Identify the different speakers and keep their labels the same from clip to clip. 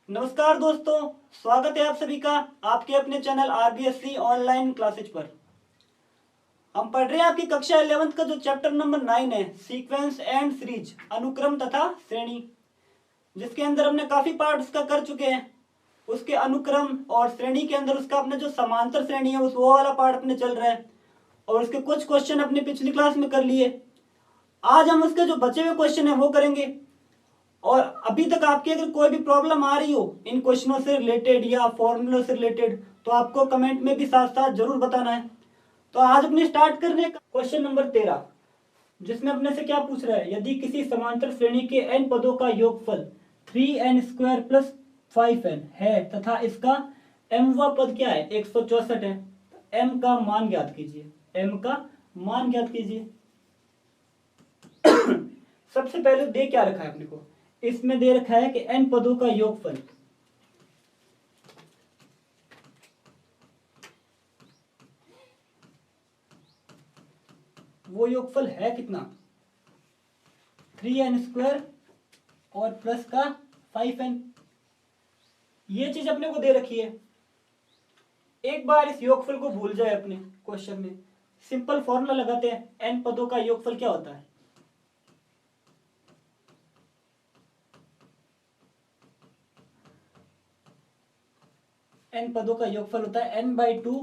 Speaker 1: नमस्कार दोस्तों, स्वागत है आप सभी का आपके अपने चैनल आरबीएससी ऑनलाइन क्लासेज पर। हम पढ़ रहे हैं आपकी कक्षा 11th का जो चैप्टर नंबर 9 है, सीक्वेंस एंड सीरीज, अनुक्रम तथा श्रेणी, जिसके अंदर हमने काफी पार्ट उसका कर चुके हैं। उसके अनुक्रम और श्रेणी के अंदर उसका अपने जो समांतर श्रेणी है उस वो वाला पार्ट अपने चल रहा है और उसके कुछ क्वेश्चन अपने पिछली क्लास में कर लिए। आज हम उसके जो बचे हुए क्वेश्चन है वो करेंगे। और अभी तक आपकी अगर कोई भी प्रॉब्लम आ रही हो इन क्वेश्चनों से रिलेटेड या फॉर्मूलों से रिलेटेड तो आपको कमेंट में भी साथ साथ जरूर बताना है। तो आज अपने स्टार्ट करने का क्वेश्चन नंबर 13, जिसमें अपने से क्या पूछ रहा है, यदि किसी समांतर श्रेणी के n पदों का योगफल 3n² प्लस 5n है तथा इसका mवा पद क्या है, 164 है, तो m का मान ज्ञात कीजिए। m का मान ज्ञात कीजिए। सबसे पहले दे क्या रखा है अपने को, इसमें दे रखा है कि n पदों का योगफल, वो योगफल है कितना, 3n² और प्लस का 5n। ये चीज अपने को दे रखी है। एक बार इस योगफल को भूल जाए अपने क्वेश्चन में, सिंपल फॉर्मूला लगाते हैं, n पदों का योगफल क्या होता है, n पदों का योगफल होता है n/2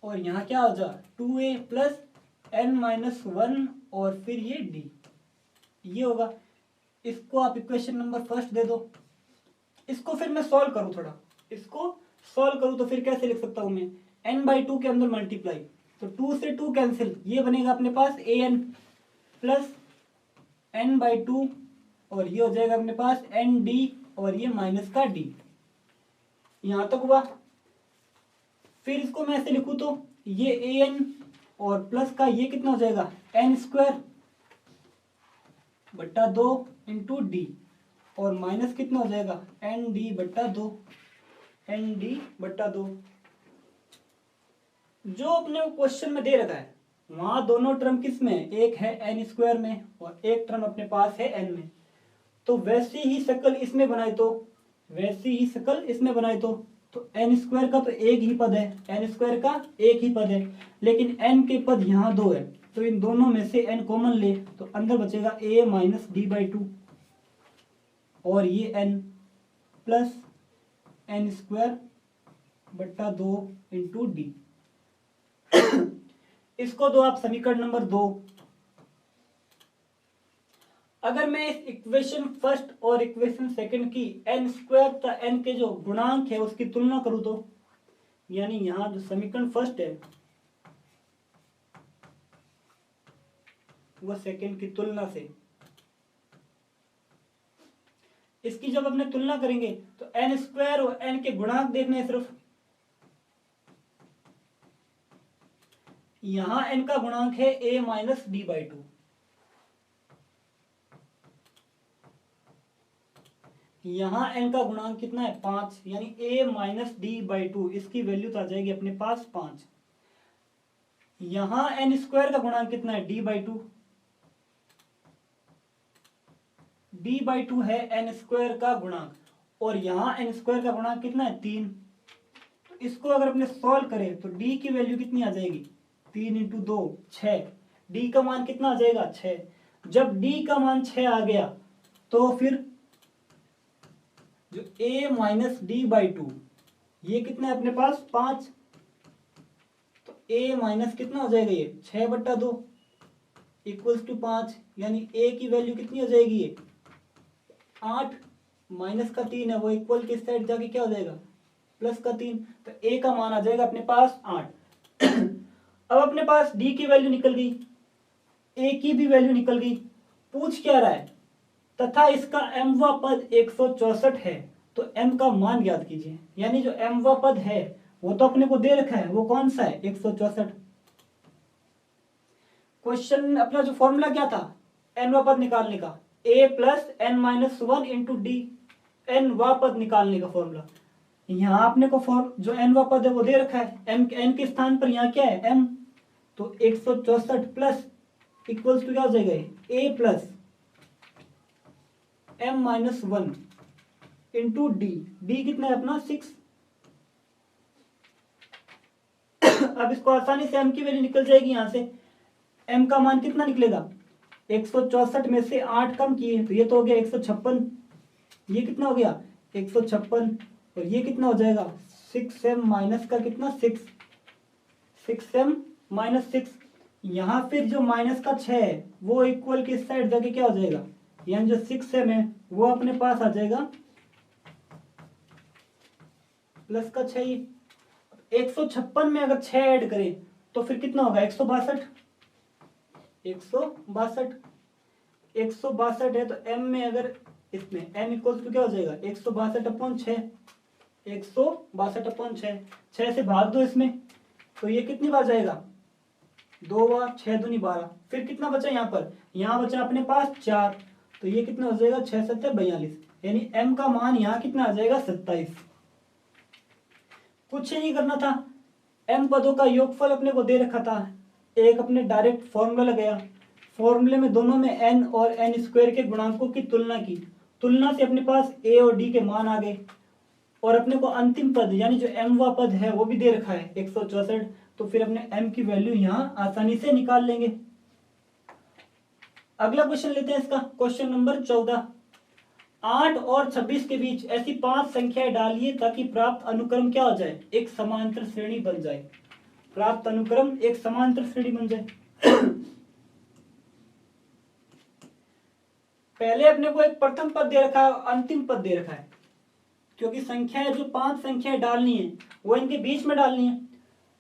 Speaker 1: और यहाँ क्या हो जाए 2a प्लस n-1 और फिर ये d, ये होगा। इसको आप इक्वेशन नंबर फर्स्ट दे दो। इसको फिर मैं सॉल्व करूं, थोड़ा इसको सॉल्व करूं तो फिर कैसे लिख सकता हूं मैं, n/2 के अंदर मल्टीप्लाई, तो 2 से 2 कैंसिल, ये बनेगा अपने पास an प्लस n/2 और ये हो जाएगा अपने पास nd और ये माइनस का d। यहां तक हुआ। फिर इसको मैं ऐसे लिखूं तो ये an और प्लस का ये कितना हो जाएगा, n² बट्टा 2 इंटू डी और माइनस कितना हो जाएगा nd बट्टा 2, nd बट्टा 2। जो अपने क्वेश्चन में दे रखा है वहां दोनों टर्म किस में, एक है n² में और एक टर्म अपने पास है n में। तो वैसी ही शक्ल इसमें बनाए तो n² का तो एक ही पद है, n² का एक ही पद है, लेकिन n के पद यहाँ दो है, तो इन दोनों में से n कॉमन ले तो अंदर बचेगा a माइनस d/2 और ये n प्लस n² बट्टा 2 इंटू डी। इसको दो आप समीकरण नंबर 2। अगर मैं इस इक्वेशन फर्स्ट और इक्वेशन सेकंड की n² तथा n के जो गुणांक है उसकी तुलना करूं तो, यानी यहां जो समीकरण फर्स्ट है वह सेकंड की तुलना से, इसकी जब अपने तुलना करेंगे तो n² और n के गुणांक देखने हैं सिर्फ। यहां n का गुणांक है a माइनस d/2, यहां n का गुणांक कितना है 5, यानी a माइनस d/2, इसकी वैल्यू तो आ जाएगी अपने पास 5। यहां n² का गुणांक कितना है d/2, d/2 है n² का गुणांक और यहां n² का गुणांक कितना है 3। तो इसको अगर अपने सॉल्व करें तो d की वैल्यू कितनी आ जाएगी, 3 इंटू 2 6, d का मान कितना आ जाएगा 6। जब d का मान 6 आ गया तो फिर जो a माइनस d/2 ये कितना है अपने पास 5, तो a माइनस कितना हो जाएगा ये 6 बट्टा 2 इक्वल्स टू 5, यानी a की वैल्यू कितनी हो जाएगी ये 8, माइनस का 3 है वो इक्वल के साइड जाके क्या हो जाएगा प्लस का 3, तो a का मान आ जाएगा अपने पास 8। अब अपने पास d की वैल्यू निकल गई, a की भी वैल्यू निकल गई। पूछ क्या रहा है, तथा इसका mवा पद 164 है तो m का मान ज्ञात कीजिए। यानी जो mवा पद है वो तो अपने को दे रखा है, वो कौन सा है 164। क्वेश्चन अपना जो फॉर्मूला क्या था nवा पद निकालने का, a plus n-1 into D, nवा पद निकालने का फॉर्मूला। यहाँ आपने को जो nवा पद है वो दे रखा है, n के स्थान पर यहाँ क्या है m, तो 164 प्लस इक्वल्स टू क्या हो जाएगा a plus m-1 into D. D कितना है अपना 6। अब इसको आसानी से m की वैल्यू निकल जाएगी यहां से। m का मान कितना निकलेगा, 164 में से 8 कम किए तो ये तो हो गया 156। ये कितना हो गया 156, और ये कितना हो जाएगा 6m माइनस का कितना 6, 6m माइनस 6। यहाँ फिर जो माइनस का 6 है वो इक्वल के इस साइड जाके क्या हो जाएगा, यानी जो 6m है वो अपने पास आ जाएगा प्लस का 6। 156 में अगर 6 ऐड करें तो फिर कितना होगा 162। 162 162 है तो m में अगर इसमें m इक्वल टू क्या हो जाएगा 162/6। 162/6, 6 से भाग दो इसमें तो ये कितनी बार जाएगा 2 बार, 6 दूनी 12। फिर कितना बचा यहाँ पर, यहाँ बचा अपने पास 4, तो ये कितना हो जाएगा 6 7 42, यानी m का मान यहाँ कितना आ जाएगा 27। कुछ नहीं करना था, m पदों का योगफल अपने को दे रखा था, एक अपने डायरेक्ट फॉर्मूला लगाया, फॉर्मूले में दोनों में n और n स्क्वायर के गुणांकों की तुलना की, तुलना से अपने पास a और d के मान आ गए, और अपने को अंतिम पद यानी जो m वा पद है वो भी दे रखा है 164, तो फिर अपने m की वैल्यू यहाँ आसानी से निकाल लेंगे। अगला क्वेश्चन लेते हैं इसका, क्वेश्चन नंबर 14। 8 और 26 के बीच ऐसी 5 संख्याएं डालिए ताकि प्राप्त अनुक्रम क्या हो जाए, एक समांतर श्रेणी बन जाए। प्राप्त अनुक्रम एक समांतर श्रेणी बन जाए। पहले अपने को एक प्रथम पद दे रखा है, अंतिम पद दे रखा है, क्योंकि संख्याएं जो 5 संख्याएं डालनी है वो इनके बीच में डालनी है।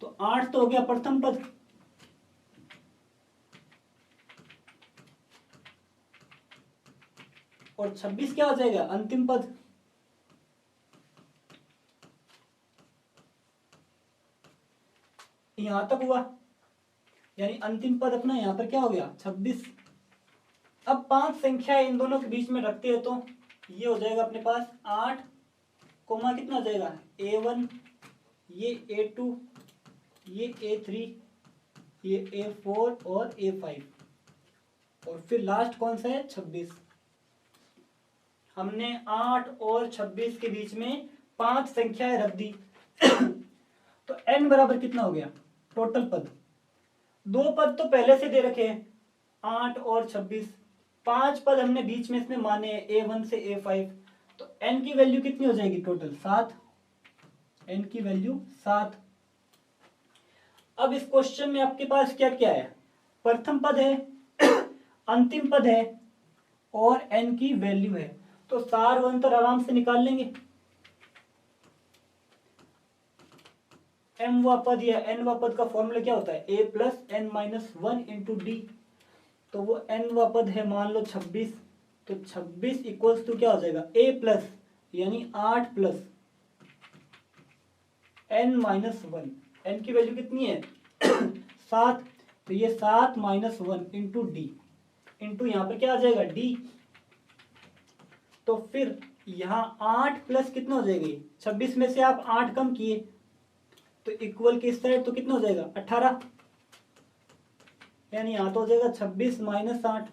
Speaker 1: तो 8 तो हो गया प्रथम पद, और 26 क्या हो जाएगा अंतिम पद। यहां तक हुआ, यानी अंतिम पद अपना यहां पर क्या हो गया 26। अब 5 संख्या इन दोनों के बीच में रखते हैं तो ये हो जाएगा अपने पास 8 कोमा कितना हो जाएगा a1, ये a2, ये a3, ये a4 और a5, और फिर लास्ट कौन सा है 26। हमने 8 और 26 के बीच में 5 संख्याएं रख दी। तो n बराबर कितना हो गया टोटल पद, 2 पद तो पहले से दे रखे हैं 8 और 26, 5 पद हमने बीच में इसमें माने a1 से a5, तो n की वैल्यू कितनी हो जाएगी टोटल 7, n की वैल्यू 7। अब इस क्वेश्चन में आपके पास क्या क्या है, प्रथम पद है, अंतिम पद है और n की वैल्यू है, तो सार व अंतर आराम से निकाल लेंगे। m वा पद या n वा पद का फॉर्मूला क्या होता है a plus n minus 1 into D, तो वो n वा पद है मान लो 26, तो 26 इक्वल्स टू क्या हो जाएगा a प्लस यानी 8 प्लस n माइनस 1, n की वैल्यू कितनी है 7, तो ये 7 माइनस 1 इंटू डी, इंटू यहाँ पर क्या आ जाएगा d, तो फिर यहाँ 8 प्लस कितना हो जाएगी 26 में से आप 8 कम किए तो इक्वल के साइड तो कितना हो जाएगा 18, यानी यहाँ तो हो जाएगा 26 माइनस 8,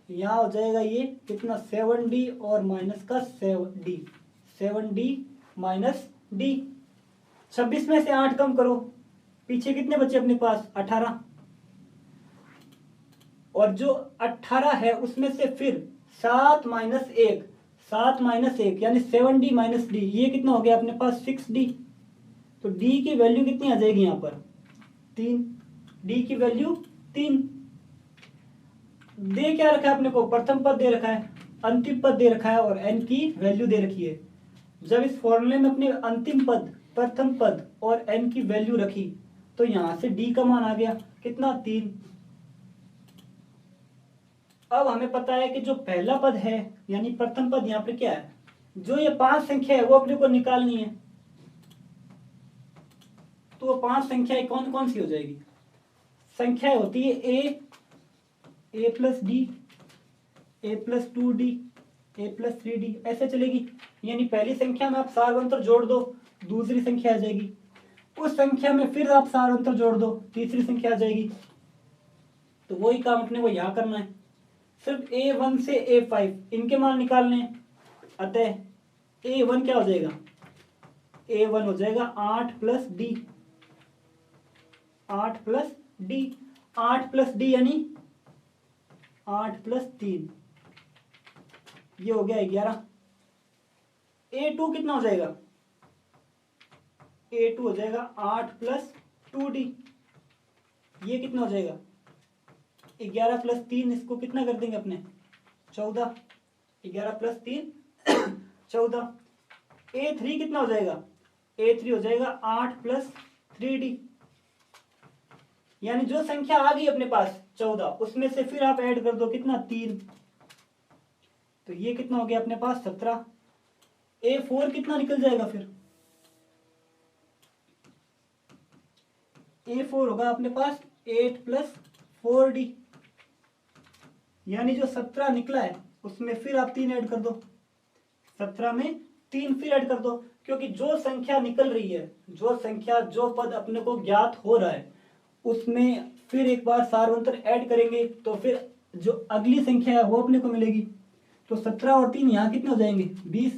Speaker 1: यहाँ हो जाएगा ये कितना 7d और माइनस का 7d, 7d माइनस d। 26 में से 8 कम करो, पीछे कितने बचे अपने पास 18, और जो 18 है उसमें से फिर 7 माइनस 1, 7 माइनस 1 यानी 7d माइनस डी, ये कितना हो गया अपने पास 6d, तो d की वैल्यू कितनी आ जाएगी यहाँ पर 3, d की वैल्यू 3। दे क्या रखा है अपने को, प्रथम पद दे रखा है, अंतिम पद दे रखा है और n की वैल्यू दे रखी है। जब इस फॉर्मूले में अपने अंतिम पद, प्रथम पद और n की वैल्यू रखी तो यहां से d का मान आ गया कितना 3। अब हमें पता है कि जो पहला पद है यानी प्रथम पद यहाँ पर क्या है, जो ये 5 संख्या है वो अपने को निकालनी है, तो वो 5 संख्याएं कौन कौन सी हो जाएगी, संख्याएं होती है a plus D, a plus 2d, a plus 3d, ऐसे चलेगी। यानी पहली संख्या में आप सार अंतर जोड़ दो, दूसरी संख्या आ जाएगी, उस संख्या में फिर आप सार अंतर जोड़ दो, तीसरी संख्या आ जाएगी। तो वही काम अपने को यहाँ करना है, सिर्फ a1 से a5 इनके मान निकालने हैं। अतः A1 क्या हो जाएगा, A1 हो जाएगा 8 plus D, 8 plus D, 8 plus D यानी 8 प्लस 3, ये हो गया 11। A2 कितना हो जाएगा, A2 हो जाएगा 8 प्लस 2D, ये कितना हो जाएगा 11 प्लस 3, इसको कितना कर देंगे अपने 14, 11 प्लस 3 14। A3 कितना हो जाएगा, A3 हो जाएगा 8 प्लस 3D, यानी जो संख्या आ गई अपने पास 14, उसमें से फिर आप ऐड कर दो कितना 3, तो ये कितना हो गया अपने पास 17। A4 कितना निकल जाएगा फिर, A4 होगा अपने पास 8 प्लस 4D, यानी जो 17 निकला है उसमें फिर आप 3 ऐड कर दो, 17 में 3 फिर ऐड कर दो, क्योंकि जो संख्या निकल रही है, जो संख्या, जो पद अपने को ज्ञात हो रहा है, उसमें फिर एक बार सार्वंतर ऐड करेंगे तो फिर जो अगली संख्या है वो अपने को मिलेगी। तो 17 और 3 यहाँ कितने हो जाएंगे 20,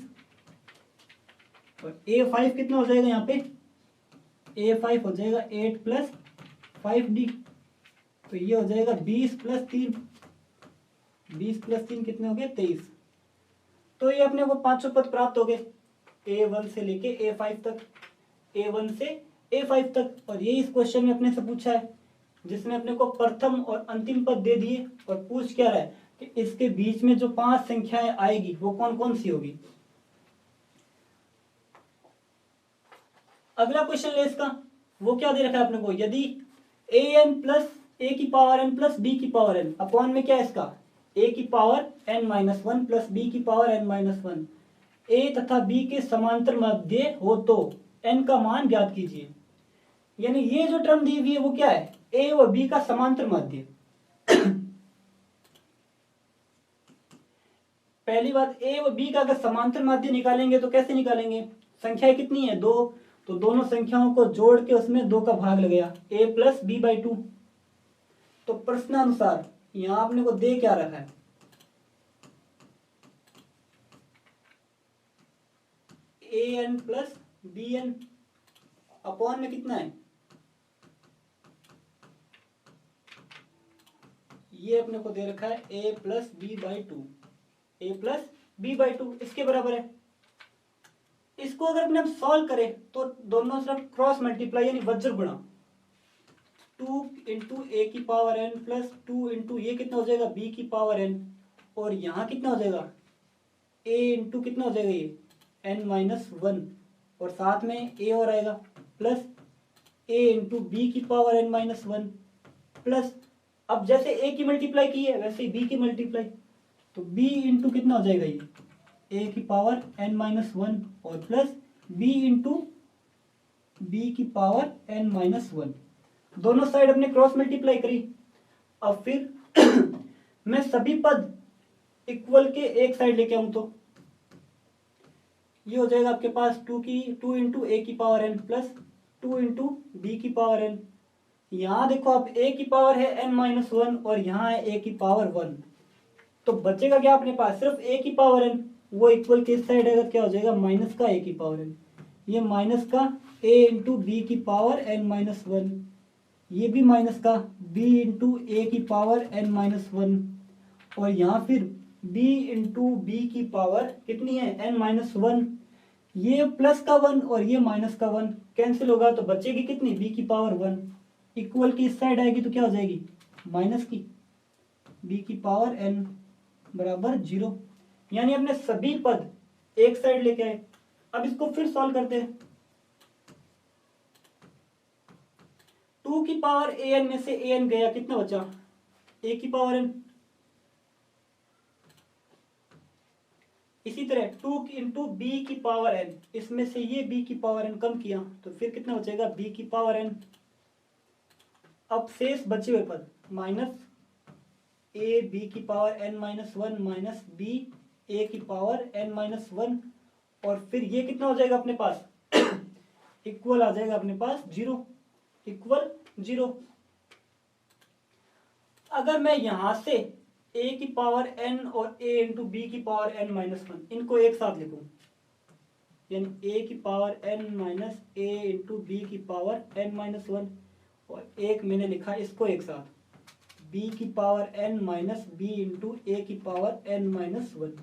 Speaker 1: और A5 कितना हो जाएगा यहाँ पे, A5 हो जाएगा 8 प्लस 5D, तो ये हो जाएगा 20 प्लस 3, 20 प्लस 3 कितने हो गए 23। तो ये अपने को पांचों पद प्राप्त हो गए, A1 से लेके A5 तक, A1 से A5 तक। और ये इस क्वेश्चन में अपने से पूछा है, जिसमें अपने को प्रथम और अंतिम पद दे दिए और पूछ क्या रहा है कि इसके बीच में जो 5 संख्याएं आएगी वो कौन कौन सी होगी। अगला क्वेश्चन ले इसका, वो क्या दे रखा है अपने को, यदि an प्लस ए की पावर n प्लस बी की पावर n अपॉन में क्या है इसका a की पावर n-1 प्लस b की पावर n-1 a तथा b के समांतर मध्य हो तो n का मान ज्ञात कीजिए। यानी ये जो टर्म दी हुई है वो क्या है, a व b का समांतर माध्य। पहली बात, a व b का अगर समांतर माध्य निकालेंगे तो कैसे निकालेंगे, संख्या कितनी है 2, तो दोनों संख्याओं को जोड़ के उसमें 2 का भाग लगेगा, a प्लस बी बाई 2। तो प्रश्नानुसार यहां आपने को दे क्या रखा है, an प्लस bn अपॉन में कितना है, ये अपने को दे रखा है a plus B by 2, a plus B by 2 इसके बराबर है। इसको अगर अपने हम सॉल्व करें तो दोनों तरफ क्रॉस मल्टीप्लाई यानी वज्र गुणा, 2 इंटू ए की पावर n प्लस 2 इंटू ये कितना हो जाएगा b की पावर n, और यहाँ कितना हो जाएगा a इंटू कितना हो जाएगा ये n-1, और साथ में a और आएगा प्लस a इंटू बी की पावर n-1 प्लस, अब जैसे a की मल्टीप्लाई की है वैसे ही b की मल्टीप्लाई, तो b इंटू कितना हो जाएगा ये a की पावर n-1 और प्लस b इंटू बी की पावर n-1, दोनों साइड अपने क्रॉस मल्टीप्लाई करी। अब फिर मैं सभी पद इक्वल के एक साइड लेके आऊं तो ये हो जाएगा आपके पास 2 इंटू ए की power n plus 2 into B की पावर n। यहां देखो आप a की पावर है n-1 और यहाँ है a की पावर 1, तो बचेगा क्या अपने पास सिर्फ a की पावर n, वो इक्वल के इस साइड अगर क्या हो जाएगा माइनस का a की पावर n, ये माइनस का a इंटू बी की पावर n-1, ये भी माइनस का b इंटू ए की पावर n-1, और यहाँ फिर b इंटू बी की पावर कितनी है n-1, ये प्लस का 1 और ये माइनस का 1 कैंसिल होगा तो बचेगी कितनी b की पावर 1, इक्वल की इस साइड आएगी तो क्या हो जाएगी माइनस की b की पावर n बराबर 0। यानी अपने सभी पद एक साइड लेके आए। अब इसको फिर सॉल्व करते हैं, 2 की पावर an में से an गया, कितना बचा a की पावर n, इसी तरह 2 इंटू बी की पावर n, इसमें से ये b की पावर n कम किया तो फिर कितना बचेगा b की पावर n। अब शेष बचे हुए पद माइनस a b की power n-1 minus b a की पावर n-1, और फिर ये कितना हो जाएगा अपने पास इक्वल आ जाएगा अपने पास 0, इक्वल 0। अगर मैं यहां से a की पावर n और a इंटू बी की पावर n-1 इनको एक साथ लिखूं यानी a की power n minus a into B की पावर n माइनस वन, और एक मैंने लिखा इसको एक साथ b की power n minus B into A की पावर n माइनस वन।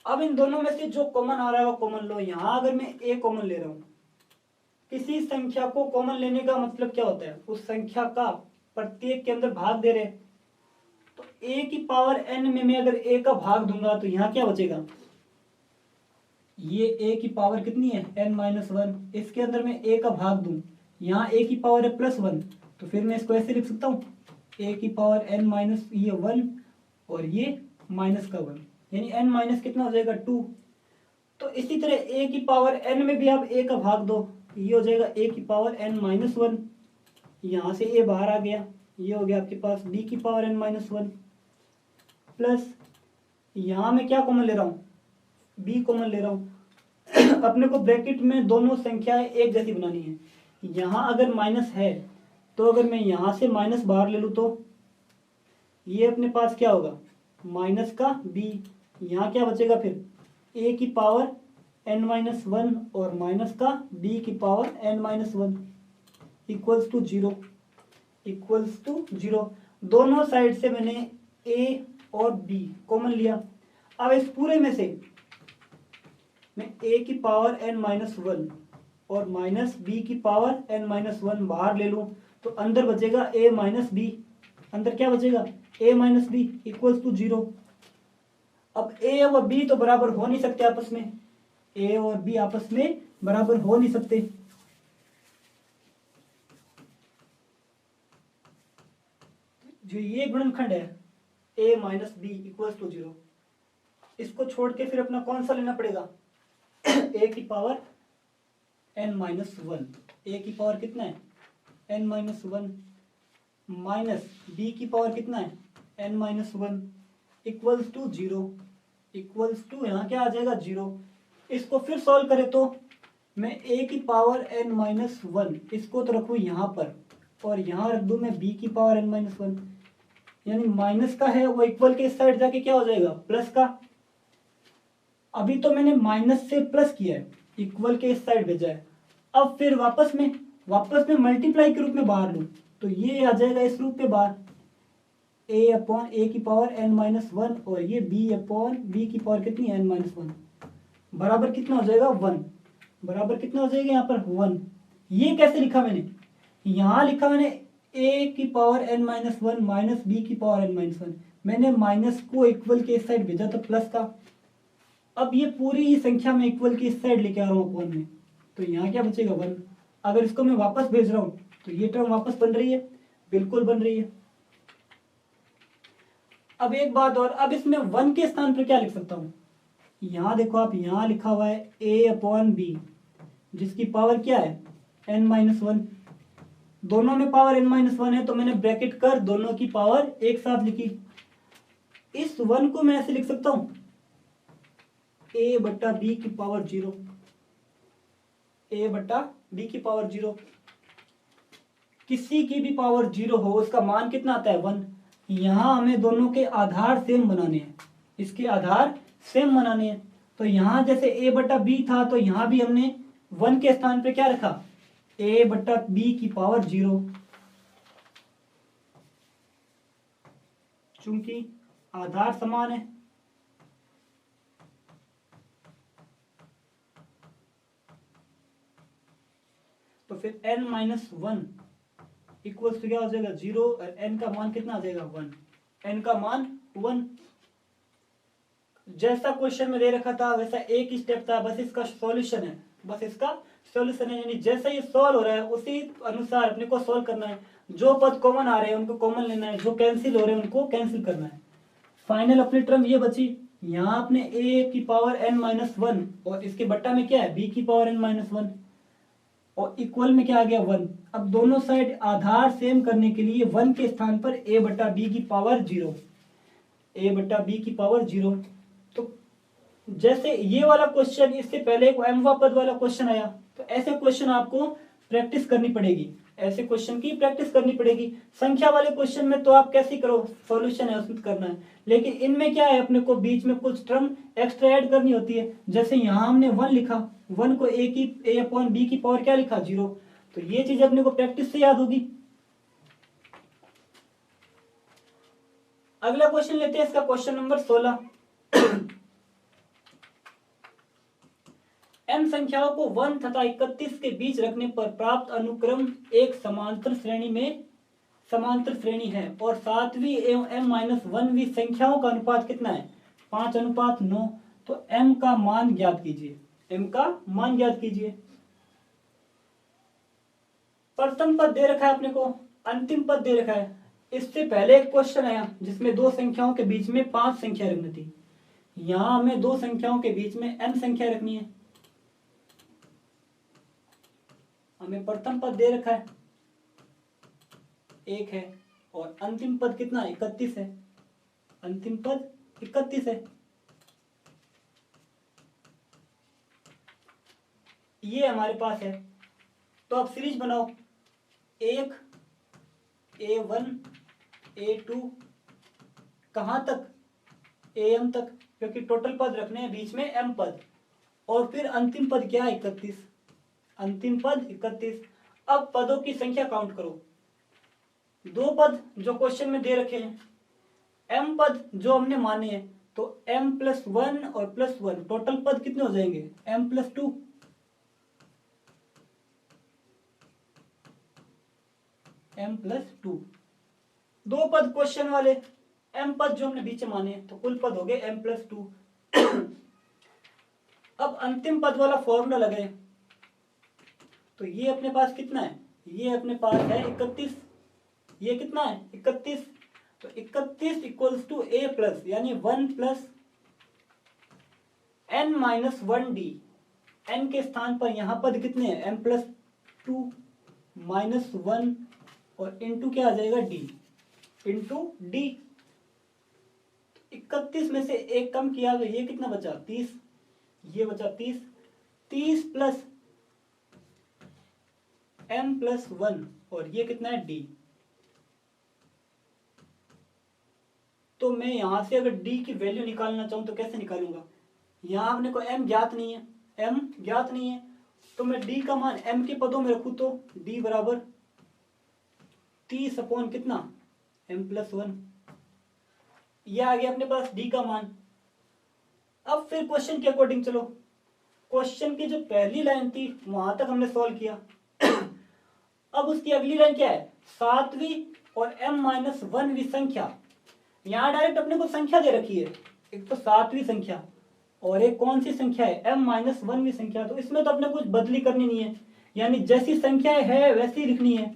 Speaker 1: अब इन दोनों में से जो कॉमन आ रहा है वो कॉमन लो। यहां अगर मैं a कॉमन ले रहा हूं, किसी संख्या को कॉमन लेने का मतलब क्या होता है, उस संख्या का प्रत्येक के अंदर भाग दे रहे। तो a की पावर n में मैं अगर a का भाग दूंगा तो यहां क्या बचेगा, ये a की पावर कितनी है n माइनस वन, इसके अंदर मैं a का भाग दूं, यहाँ a की पावर है प्लस वन, तो फिर मैं इसको ऐसे लिख सकता हूँ a की पावर n माइनस ये वन और ये माइनस का वन, यानी n माइनस कितना हो जाएगा टू। तो इसी तरह a की पावर n में भी आप a का भाग दो, ये हो जाएगा a की पावर n माइनस वन, यहाँ से a बाहर आ गया, ये हो गया आपके पास b की power n minus one, plus यहाँ मैं क्या कॉमन ले रहा हूँ, b कॉमन ले रहा हूँ। अपने को ब्रैकेट में दोनों संख्याएं एक जैसी बनानी है। यहाँ अगर माइनस है तो अगर मैं यहाँ से माइनस बाहर ले लूँ तो ये अपने पास क्या होगा, माइनस का b, यहाँ क्या बचेगा फिर a की पावर n माइनस वन और माइनस का b की power n minus one equals to zero, equals to zero. दोनों साइड से मैंने a और b कॉमन लिया। अब इस पूरे में से मैं a की पावर n माइनस वन और माइनस b की पावर n माइनस वन बाहर ले लूं तो अंदर बचेगा a माइनस b, अंदर क्या बचेगा a minus B equals to zero. अब a और b तो बराबर हो नहीं सकते आपस में, a और b आपस में बराबर हो नहीं सकते। जो ये गुणनखंड है a minus B equals to zero, इसको छोड़ के फिर अपना कौन सा लेना पड़ेगा, a की power n minus one, a की पावर कितना है n minus one, minus b की पावर कितना है n minus one equals to zero, equals to यहाँ क्या आ जाएगा जीरो। इसको फिर सॉल्व करें तो मैं a की पावर n माइनस वन इसको तो रखूँ यहाँ पर और यहाँ रख दूँ मैं b की पावर n माइनस वन, यानी माइनस का है वो इक्वल के इस साइड जाके क्या हो जाएगा प्लस का। अभी तो मैंने माइनस से प्लस किया है, इक्वल के इस साइड भेजा है। अब फिर वापस में मल्टीप्लाई के रूप में बाहर लूँ तो ये आ जाएगा इस रूप पे बाहर, a अपॉन a की पावर n माइनस वन और ये b अपॉन b की पावर कितनी n माइनस वन, बराबर कितना हो जाएगा वन, बराबर कितना हो जाएगा यहाँ पर वन। ये कैसे लिखा मैंने, यहाँ लिखा मैंने a की power n minus one minus b की पावर n माइनस वन, मैंने माइनस को इक्वल के इस साइड भेजा तो प्लस का। अब ये पूरी ही संख्या में इक्वल की इस साइड लेके आ रहा हूँ अपॉन में, तो यहाँ क्या बचेगा वन। अगर इसको मैं वापस भेज रहा हूँ तो ये टर्म वापस बन रही है, बिल्कुल बन रही है। अब एक बात और, अब इसमें वन के स्थान पर क्या लिख सकता हूँ, यहाँ देखो आप, यहाँ लिखा हुआ है a अपॉन बी जिसकी पावर क्या है n माइनस वन, दोनों में पावर n माइनस वन है तो मैंने ब्रैकेट कर दोनों की पावर एक साथ लिखी। इस वन को मैं ऐसे लिख सकता हूँ a बट्टा बी की पावर जीरो, a बट्टा बी की पावर जीरो। किसी की भी पावर जीरो हो उसका मान कितना आता है वन। यहाँ हमें दोनों के आधार सेम बनाने हैं, इसके आधार सेम बनाने हैं। तो यहाँ जैसे a बट्टा बी था तो यहाँ भी हमने वन के स्थान पे क्या रखा a बट्टा बी की पावर जीरो, चूंकि आधार समान है। तो फिर n minus one equals to क्या हो जाएगा जीरो और n का मान कितना आ जाएगा वन, n का मान वन। जैसा क्वेश्चन में दे रखा था वैसा एक ही स्टेप था, बस इसका सॉल्यूशन है, बस इसका सॉल्यूशन है। यानी जैसा ये सॉल्व हो रहा है उसी अनुसार अपने को सॉल्व करना है। जो पद कॉमन आ रहे हैं उनको कॉमन लेना है, जो कैंसिल हो रहे हैं उनको कैंसिल करना है। फाइनल अपनी टर्म ये बची, यहाँ आपने a की पावर n माइनस वन और इसके बट्टा में क्या है b की पावर n माइनस वन और इक्वल में क्या आ गया वन। अब दोनों साइड आधार सेम करने के लिए वन के स्थान पर a बट्टा बी की पावर जीरो, a बट्टा बी की पावर जीरो। तो जैसे ये वाला क्वेश्चन, इससे पहले एक m वा पद वाला क्वेश्चन आया, तो ऐसे क्वेश्चन आपको प्रैक्टिस करनी पड़ेगी। ऐसे क्वेश्चन की प्रैक्टिस करनी पड़ेगी। संख्या वाले क्वेश्चन में तो आप कैसे करो, सॉल्यूशन है उसमें करना है, लेकिन इनमें क्या है, अपने को बीच में कुछ टर्म एक्स्ट्रा ऐड करनी होती है। जैसे यहाँ हमने 1 लिखा, 1 को a अपॉन b की पावर क्या लिखा, 0। तो ये चीज अपने को प्रैक्टिस से याद होगी। अगला क्वेश्चन लेते हैं, इसका क्वेश्चन नंबर 16। m संख्याओं को 1 तथा 31 के बीच रखने पर प्राप्त अनुक्रम एक समांतर श्रेणी है और सातवीं एवं m-1वीं संख्याओं का अनुपात कितना है, 5:9। तो m का मान ज्ञात कीजिए, m का मान ज्ञात कीजिए। प्रथम पद दे रखा है अपने को, अंतिम पद दे रखा है। इससे पहले एक क्वेश्चन आया जिसमें दो संख्याओं के बीच में 5 संख्या रखनी थी। यहां हमें दो संख्याओं के बीच में m संख्या रखनी है। हमें प्रथम पद दे रखा है 1 है और अंतिम पद कितना है, 31 है। अंतिम पद 31 है। ये हमारे पास है। तो अब सीरीज बनाओ, 1 a1 a2 कहां तक, am तक, क्योंकि टोटल पद रखने हैं बीच में m पद, और फिर अंतिम पद क्या है, 31। अंतिम पद 31। अब पदों की संख्या काउंट करो। दो पद जो क्वेश्चन में दे रखे हैं, m पद जो हमने माने हैं, तो m+1 और +1 टोटल पद कितने हो जाएंगे, m+2। m+2। दो पद क्वेश्चन वाले, m पद जो हमने बीच में माने, तो कुल पद हो गए m+2। अब अंतिम पद वाला फॉर्मूला लगाए, तो ये अपने पास कितना है, ये अपने पास है 31। ये कितना है, 31। तो 31 इक्वल्स टू a प्लस, यानी 1 प्लस n-1d। n के स्थान पर यहां पद कितने हैं, m+2 -1 और इंटू क्या आ जाएगा, d, इंटू d। 31 में से एक कम किया तो ये कितना बचा, 30। ये बचा 30। 30 प्लस m+1 और ये कितना है, d। तो मैं यहां से अगर d की वैल्यू निकालना चाहूं तो कैसे निकालूंगा, यहां अपने को m ज्ञात नहीं है, m ज्ञात नहीं है, तो मैं d का मान m के पदों में रखूं तो d बराबर 30 अपॉन कितना, m+1। यह आ गया अपने पास d का मान। अब फिर क्वेश्चन के अकॉर्डिंग चलो। क्वेश्चन की जो पहली लाइन थी वहां तक हमने सॉल्व किया। अब उसकी अगली लाइन क्या है, सातवीं और m-1वीं संख्या। यहां डायरेक्ट अपने को संख्या दे रखी है, एक तो सातवीं संख्या और एक कौन सी संख्या है, m-1वीं संख्या। तो इसमें तो अपने कुछ बदली करनी नहीं है, यानी जैसी संख्या है वैसी लिखनी है।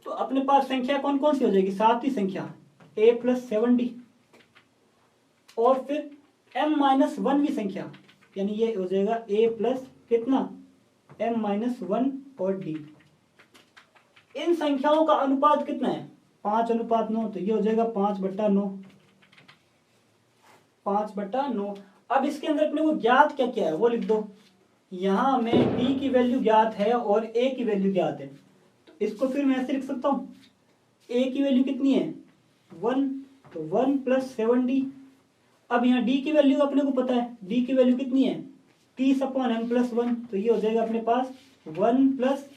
Speaker 1: तो अपने पास संख्या कौन कौन सी हो जाएगी, सातवीं संख्या a+7d, और फिर m-1वीं संख्या, यानी ये हो जाएगा a प्लस कितना, m-1 और d। इन संख्याओं का अनुपात कितना है, 5:9। तो ये हो जाएगा 5/9, 5/9। अब इसके अंदर अपने को ज्ञात क्या क्या है वो लिख दो। यहां हमें d की वैल्यू ज्ञात है और a की वैल्यू ज्ञात है, तो इसको फिर मैं ऐसे लिख सकता हूं, a की वैल्यू कितनी है, 1, तो 1 + 7d। अब यहाँ d की वैल्यू अपने को पता है, d की वैल्यू कितनी है, 30 अपॉन m+1। तो ये हो जाएगा अपने पास 1 +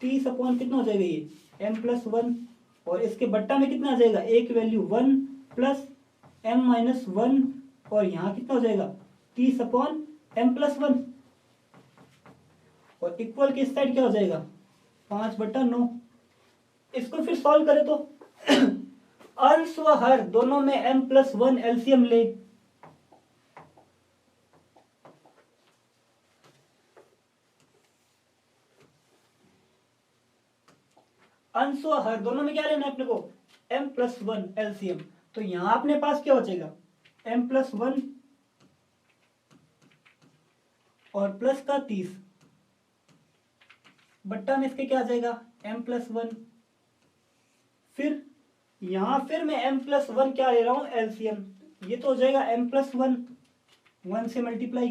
Speaker 1: 30 अपॉन कितना हो जाएगा, ये m+1, और इसके बट्टा में कितना आ जाएगा, a की वैल्यू 1 + m-1, और यहाँ कितना हो जाएगा 30 अपॉन m+1, और इक्वल के इस साइड क्या हो जाएगा 5/9। इसको फिर सॉल्व करें तो अंश व हर दोनों में m+1 एलसीएम ले। अंश व हर दोनों में क्या लेना है अपने को, m+1 एलसीएम। तो यहां अपने पास क्या बचेगा, m+1 और प्लस का 30 बट्टा में इसके क्या आ जाएगा, m+1। फिर यहां फिर मैं m+1 क्या ले रहा हूं, एलसीएम। ये तो हो जाएगा m+1, 1 से मल्टीप्लाई,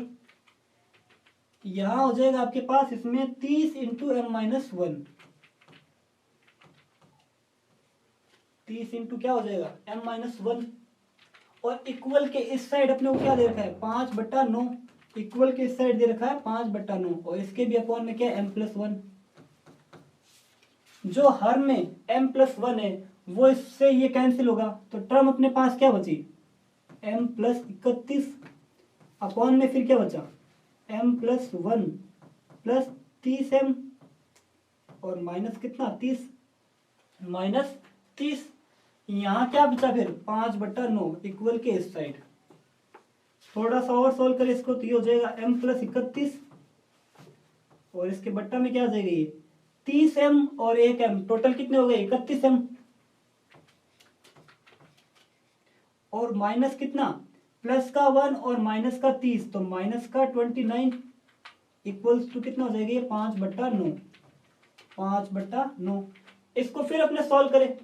Speaker 1: यहां हो जाएगा आपके पास इसमें 30 into M minus one. 30 into क्या हो जाएगा एम माइनस वन। और इक्वल के इस साइड अपने को क्या दे रखा है 5/9। इक्वल के इस साइड दे रखा है 5/9 और इसके भी अपॉन में क्या एम प्लस वन। जो हर में m प्लस वन है वो इससे ये कैंसिल होगा तो टर्म अपने पास क्या बची m प्लस 31 अपॉन में फिर क्या बचा m plus one plus 30m और माइनस कितना 30 माइनस 30। यहाँ क्या बचा फिर 5/9 इक्वल के इस साइड। थोड़ा सा और सोल्व करें इसको तो ये हो जाएगा m प्लस 31 और इसके बट्टा में क्या आ जाएगा ये 30m और 1m टोटल कितने हो गए 31m और माइनस कितना प्लस का 1 और माइनस का 30 तो माइनस का 29 इक्वल्स टू कितना हो जाएगा ये 5/9। 5/9 इसको फिर अपने सॉल्व करें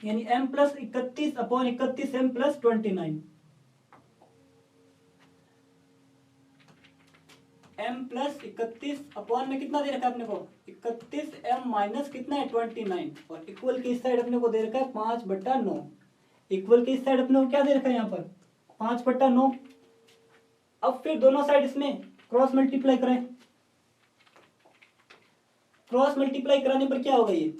Speaker 1: यानी m plus 31 upon 31 m plus 29। m plus 31 upon में कितना दे रखा है अपने को 31 m माइनस कितना है 29 और इक्वल की इस साइड अपने को दे रखा है 5/9। इक्वल की इस साइड अपने को क्या दे रखा है यहाँ पर 5/9। अब फिर दोनों साइड इसमें क्रॉस मल्टीप्लाई करें। क्रॉस मल्टीप्लाई कराने पर क्या होगा ये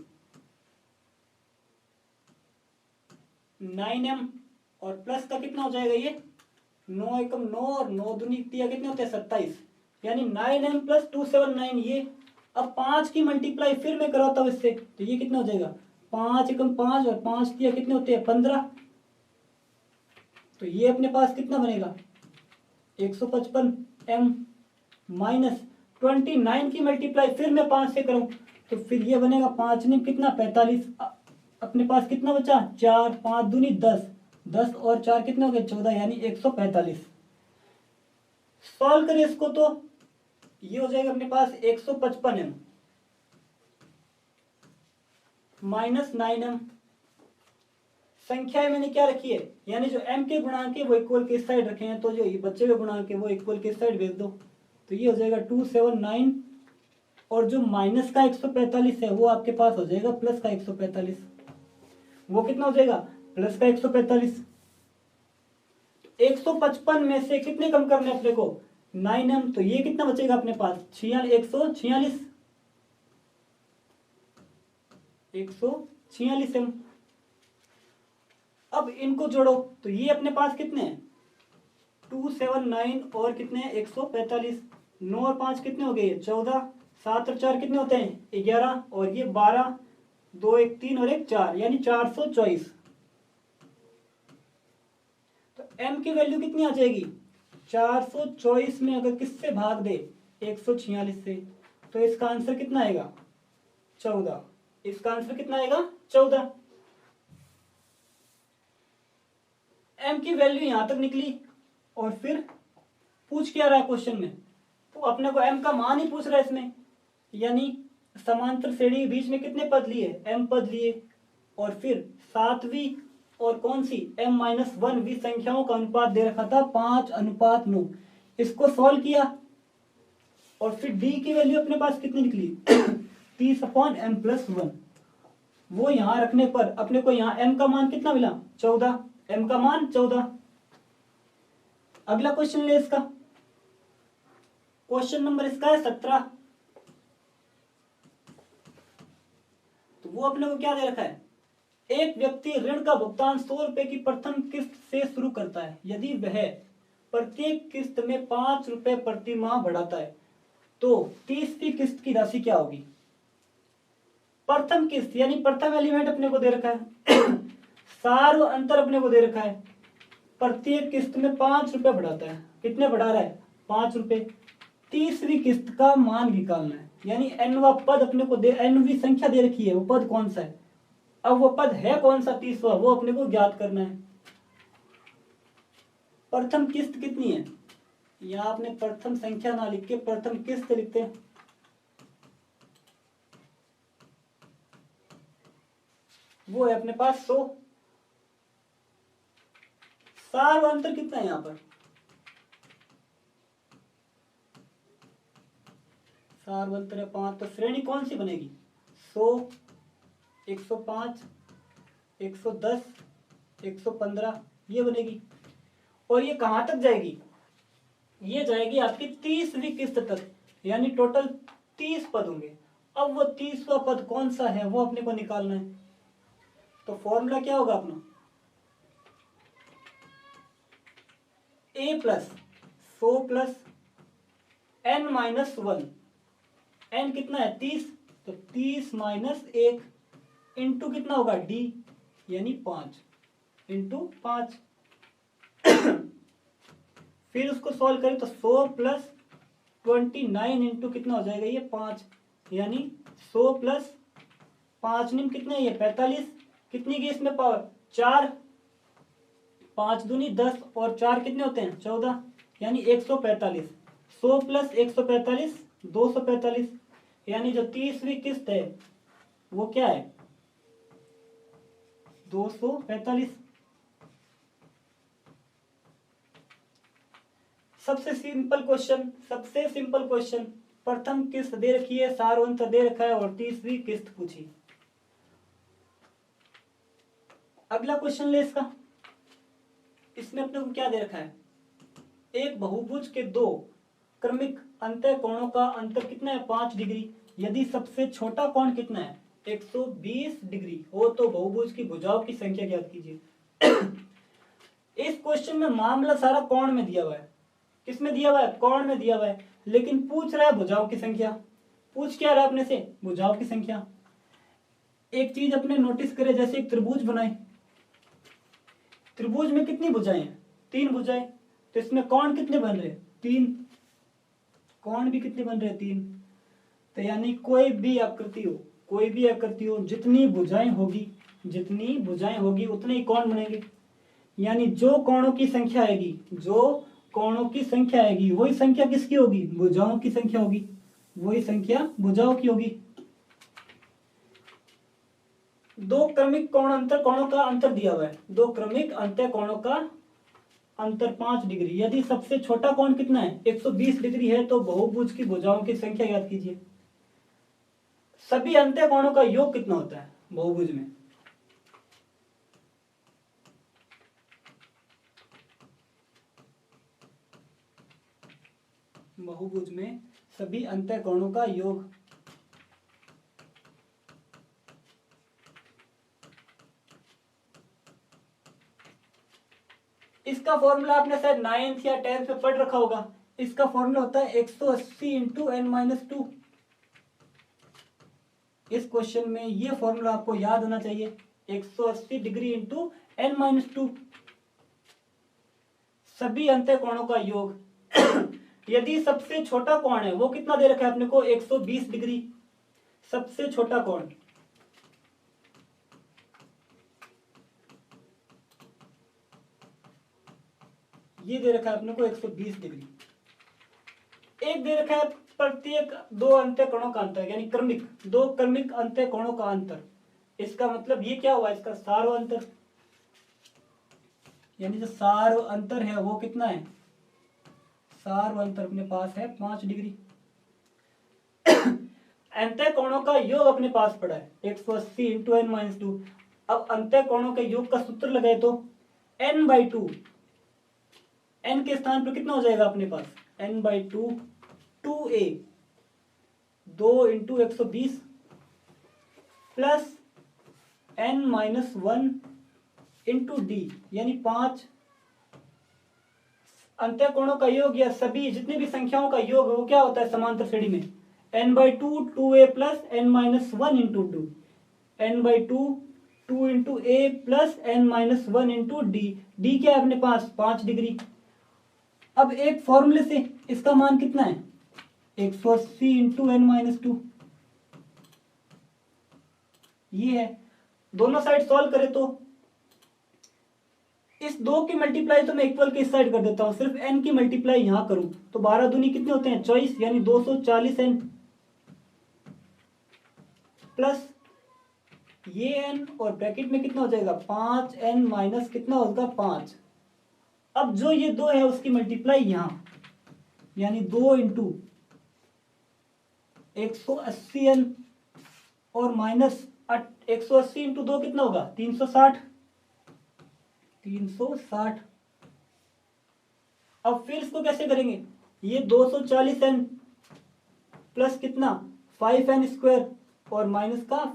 Speaker 1: 9m और प्लस का कितना हो जाएगा ये 9 एकम 9 और 9 दूनी कितने होते हैं 27 यानी 9m प्लस 279 ये। अब 5 की मल्टीप्लाई फिर मैं कराता हूं इससे तो ये कितना हो जाएगा 5 एकम 5 और 5 दिया कितने होते हैं 15 तो ये अपने पास कितना बनेगा 155m माइनस 29 की मल्टीप्लाई फिर मैं 5 से करूं तो फिर ये बनेगा 5 नहीं कितना 45। अपने पास कितना बचा 4 5 दूनी 10 10 और 4 कितने हो गए 14 यानी 145। सॉल्व करें इसको तो ये हो जाएगा अपने पास 155m माइनस 9m। संख्या मैंने क्या रखी है यानी जो m के गुणांक है वो इक्वल के साइड रखे हैं तो जो ये बचे हुए गुणांक है वो इक्वल के साइड भेज दो तो ये हो जाएगा 279 और जो माइनस का 145 है वो आपके पास हो जाएगा प्लस का 145। वो कितना हो जाएगा प्लस का 145। 155 में से कितने कम करने अपने को 9m तो ये कितना बचेगा अपने पास 146 146m। अब इनको जोड़ो तो ये अपने पास कितने हैं 279 और कितने हैं 145। 9 और 5 कितने हो गए 14 7 और 4 कितने होते हैं 11 और ये 12 2 1 3 और 1 4 यानी 424। तो m की वैल्यू कितनी आ जाएगी 424 में अगर किससे भाग दे 146 से तो इसका आंसर कितना आएगा 14। इसका आंसर कितना आएगा 14। m की वैल्यू यहां तक निकली और फिर पूछ क्या रहा है क्वेश्चन में तो अपने को m का मान ही पूछ रहा है इसमें यानी समांतर श्रेणी के बीच में कितने पद लिए m पद लिए और फिर सातवीं और कौन सी m-1वीं संख्याओं का अनुपात दे रखा था 5:9। इसको सॉल्व किया और फिर d की वैल्यू अपने पास कितनी निकली 30/m+1। वो यहां रखने पर अपने को यहां m का मान कितना मिला 14। m का मान 14। अगला क्वेश्चन ले इसका क्वेश्चन नंबर इसका है 17। तो वो अपने को क्या दे रखा है एक व्यक्ति ऋण का भुगतान 100 रुपए की प्रथम किस्त से शुरू करता है यदि वह प्रत्येक किस्त में 5 रुपए प्रति माह बढ़ाता है तो 30वीं किस्त की राशि क्या होगी। प्रथम किस्त यानी प्रथम एलिमेंट अपने को दे रखा है सार व अंतर अपने को दे रखा है प्रत्येक किस्त में 5 रुपए बढ़ाता है कितने बढ़ा रहा है 5 रुपए। 30वीं किस्त का मान निकालना है यानी nवा पद अपने को दे nवीं संख्या दे रखी है वो पद कौन सा है। अब वो पद है कौन सा 30वां वो अपने को ज्ञात करना है। प्रथम किस्त कितनी है यहां आपने प्रथम संख्या ना लिख के प्रथम किस्त लिखते हैं वो है अपने पास 100। सार व अंतर कितना है यहां पर 4 1 3 5, तो श्रेणी कौन सी बनेगी? 100, 105, 110, 115, ये बनेगी। और ये कहाँ तक जाएगी? ये जाएगी आपकी 30वीं किस्त तक, यानी टोटल 30 पद होंगे। अब वो 30वां पद कौन सा है वो अपने को निकालना है। तो फॉर्मूला क्या होगा अपना? a plus 100 plus n minus 1। n कितना है? 30, तो 30 माइनस 1 इंटू कितना होगा? d, यानी 5 इंटू 5। फिर उसको सॉल्व करें तो 100 प्लस 29 इंटू कितना हो जाएगा? ये 5, यानी 100 प्लस 5 निम कितने? ये 45। कितनी की इसमें पावर? 4, 5 दूनी 10 और 4 कितने होते हैं? 14, यानी 145। 100 प्लस 145 245, यानी जो 30वीं किस्त है वो क्या है? 245। सबसे सिंपल क्वेश्चन, प्रथम किस्त दे रखी है, सारांश दे रखा है और 30वीं किस्त पूछी। अगला क्वेश्चन ले इसका। इसमें अपने को क्या दे रखा है? एक बहुभुज के दो क्रमिक अंतः कोणों का अंतर कितना है? 5 डिग्री। यदि सबसे छोटा कोण कितना है? 120 डिग्री हो तो बहुभुज की भुजाओं की संख्या ज्ञात कीजिए। इस क्वेश्चन में मामला सारा कोण में दिया हुआ है। किसमें दिया हुआ है? कोण में दिया हुआ है, लेकिन पूछ रहा है भुजाओं की संख्या। पूछ क्या रहा है अपने से? भुजाओं की संख्या। एक चीज अपने नोटिस करें, जैसे एक त्रिभुज बनाए, त्रिभुज में कितनी भुजाएं हैं? 3 भुजाएं। तो इसमें कोण कितने बन रहे? 3। कोण भी कितने बन रहे? 3। तो यानी कोई भी आकृति हो, जितनी भुजाएं होगी उतने ही कोण बनेंगे। यानी जो कोणों की संख्या आएगी वही संख्या किसकी होगी? भुजाओं की संख्या होगी। वही संख्या भुजाओं की होगी। दो क्रमिक कोणों का अंतर दिया हुआ है। दो क्रमिक अंतः कोणों का अंतर 5 डिग्री। यदि सबसे छोटा कोण कितना है? 120 डिग्री है तो बहुभुज की भुजाओं की संख्या याद कीजिए। सभी अंत्य कोणों का योग कितना होता है बहुभुज में? बहुभुज में सभी अंत्य कोणों का योग इसका फॉर्मूला आपने शायद 9th या 10th में पढ़ रखा होगा। इसका फॉर्मूला होता है 180 इंटू n-2। इस क्वेश्चन में ये फॉर्मूला आपको याद होना चाहिए, 180 डिग्री इंटू n-2, सभी अंत्य कोणों का योग। यदि सबसे छोटा कोण है वो कितना दे रखा है अपने को? 120 डिग्री। सबसे छोटा कोण ये दे रखा है अपने को 120 डिग्री। एक दे रखा है प्रत्येक दो अंत्य कोणों का अंतर, यानी दो क्रमिक अंत्य कोणों का अंतर। इसका मतलब ये क्या हुआ? इसका सार्व अंतर, यानी जो सार्व अंतर है वो कितना है? सार्व अंतर अपने पास है 5 डिग्री। अंत्य कोणों का योग अपने पास पड़ा है 180 इंटू n-2। अब अंत्य कोणों के योग का सूत्र लगाए तो n/2, n के स्थान पर कितना हो जाएगा अपने पास? n/2 2a 2 into 120 plus n-1 into D, यानी 5। अंत्य कोणों का योग या सभी जितनी भी संख्याओं का योग वो क्या होता है समांतर श्रेणी में? n/2 2a plus n-1 into 2, n/2 2 into a plus n-1 into D. D क्या है अपने पास? 5 डिग्री। अब एक फॉर्मूले से इसका मान कितना है? 180 इंटू n-2, ये है। दोनों साइड सॉल्व करें तो इस 2 की मल्टीप्लाई तो मैं इक्वल के इस साइड कर देता हूं, सिर्फ n की मल्टीप्लाई यहां करूं तो 12 दूनी कितने होते हैं? 24, यानी 240n प्लस ये n और ब्रैकेट में कितना हो जाएगा? 5n माइनस कितना होगा? 5। अब जो ये 2 है उसकी मल्टीप्लाई यहां, यानी 2 इंटू 180n और माइनस 180 इंटू 2 कितना होगा 360। अब फिर इसको कैसे करेंगे, ये 240n प्लस कितना 5n स्क्वायर और माइनस का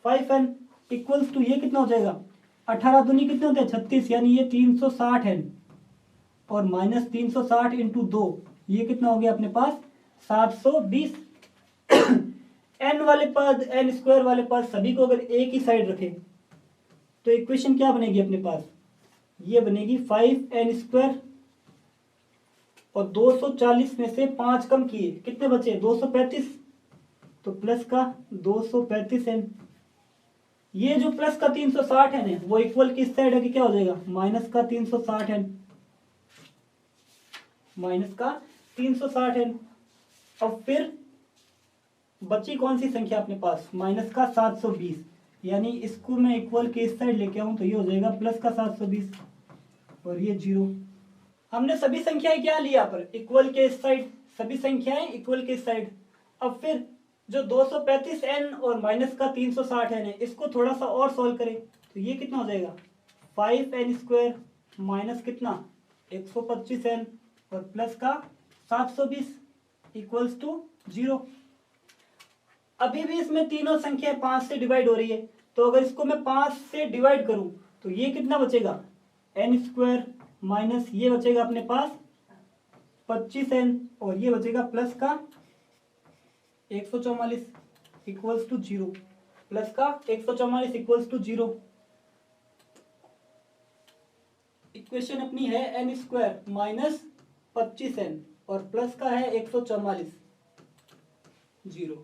Speaker 1: 5n इक्वल्स टू ये कितना हो जाएगा 18 दूनी कितने होते हैं 36, यानी ये 360n और माइनस 360 इंटू 2 ये कितना हो गया अपने पास 720। n वाले पद n स्क्वायर वाले पद सभी को अगर एक ही साइड रखे तो इक्वेशन क्या बनेगी अपने पास, ये बनेगी 5n स्क्वायर और 240 में से 5 कम किए कितने बचे 235, तो प्लस का 235n। ये जो प्लस का 360n है वो इक्वल किस साइड है कि क्या हो जाएगा माइनस का 360n। अब फिर बची कौन सी संख्या अपने पास माइनस का 720, यानी इसको मैं इक्वल के इस साइड लेके आऊं तो ये हो जाएगा प्लस का 720 और ये 0। हमने सभी संख्याएं क्या ली यहाँ पर इक्वल के इस साइड, सभी संख्याएं इक्वल के इस साइड। अब फिर जो 235n और माइनस का 360n है इसको थोड़ा सा और सॉल्व करें तो ये कितना हो जाएगा 5n स्क्वायर माइनस कितना 125n और प्लस का 720 इक्वल्स टू 0। अभी भी इसमें तीनों संख्या 5 से डिवाइड हो रही है, तो अगर इसको मैं 5 से डिवाइड करूं तो ये कितना बचेगा n स्क्वायर माइनस ये बचेगा अपने पास 25n और ये बचेगा प्लस का 144 इक्वल्स टू 0, प्लस का 144 इक्वल्स टू 0। इक्वेशन अपनी है n स्क्वायर माइनस 25n और प्लस का है 144 0।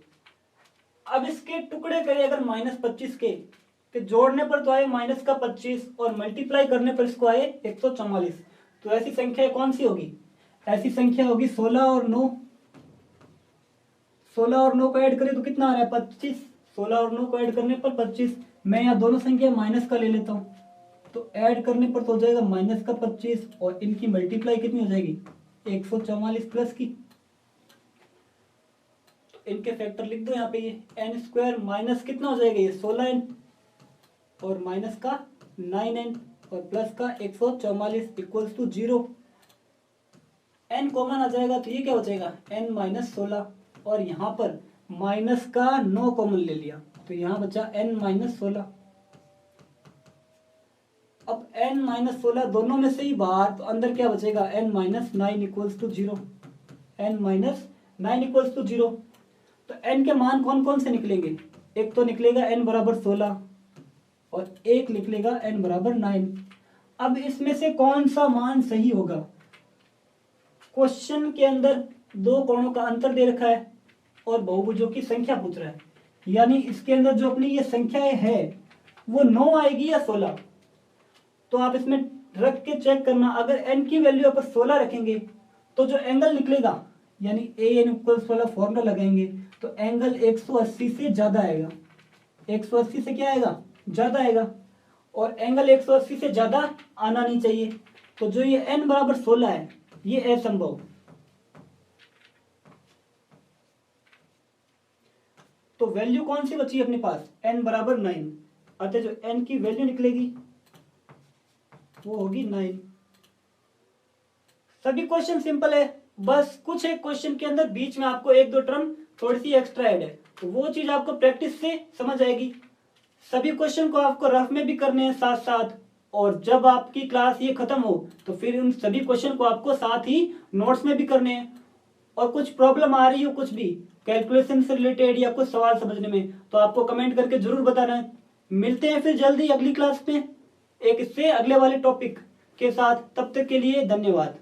Speaker 1: अब इसके टुकड़े करें अगर -25 के जोड़ने पर तो आए माइनस का 25 और मल्टीप्लाई करने पर इसको आए 144, तो ऐसी संख्या कौन सी होगी, ऐसी संख्या होगी 16 और 9। 16 और 9 को ऐड करें तो कितना आ रहा है 25, 16 और 9 को ऐड करने पर 25। मैं यहाँ दोनों संख्या माइनस का ले लेता हूँ तो ऐड करने पर तो हो जाएगा माइनस का 25 और इनकी मल्टीप्लाई कितनी हो जाएगी 144 प्लस की, तो इनके फैक्टर लिख दो यहाँ पे ये n स्क्वायर माइनस कितना हो जाएगा ये 16n और माइनस का 9n और प्लस का 144 इक्वल्स टू 0। n कॉमन आ जाएगा तो ये क्या हो जाएगा n माइनस 16 और यहाँ पर माइनस का 9 कॉमन ले लिया तो यहाँ बचा n माइनस 16। अब n माइनस 16 दोनों में से ही बाहर तो अंदर क्या बचेगा n minus 9 equals to 0, n minus 9 equals to 0। तो n के मान कौन कौन से निकलेंगे, एक तो निकलेगा n बराबर 16 और एक निकलेगा n बराबर 9। अब इसमें से कौन सा मान सही होगा, क्वेश्चन के अंदर दो कोणों का अंतर दे रखा है और बहुभुजों की संख्या पूछ रहा है, यानी इसके अंदर जो अपनी ये संख्याएं है वो 9 आएगी या 16। तो आप इसमें रख के चेक करना, अगर n की वैल्यू पर 16 रखेंगे तो जो एंगल निकलेगा यानी an इक्वल्स वाला फॉर्मूला लगाएंगे तो एंगल 180 से ज्यादा आएगा, 180 से क्या आएगा ज्यादा आएगा और एंगल 180 से ज्यादा आना नहीं चाहिए। तो जो ये n बराबर 16 है ये असंभव। तो वैल्यू कौन सी बची अपने पास n बराबर 9, अतः जो n की वैल्यू निकलेगी वो होगी 9। सभी क्वेश्चन सिंपल है, बस कुछ एक क्वेश्चन के अंदर बीच में आपको एक दो टर्म थोड़ी सी एक्स्ट्रा ऐड है तो वो चीज आपको प्रैक्टिस से समझ आएगी। सभी क्वेश्चन को आपको रफ में भी करने हैं साथ साथ, और जब आपकी क्लास ये खत्म हो तो फिर उन सभी क्वेश्चन को आपको साथ ही नोट्स में भी करने हैं। और कुछ प्रॉब्लम आ रही हो कुछ भी कैलकुलेशन से रिलेटेड या कुछ सवाल समझने में तो आपको कमेंट करके जरूर बताना है। मिलते हैं फिर जल्दी अगली क्लास में एक इससे अगले वाले टॉपिक के साथ, तब तक के लिए धन्यवाद।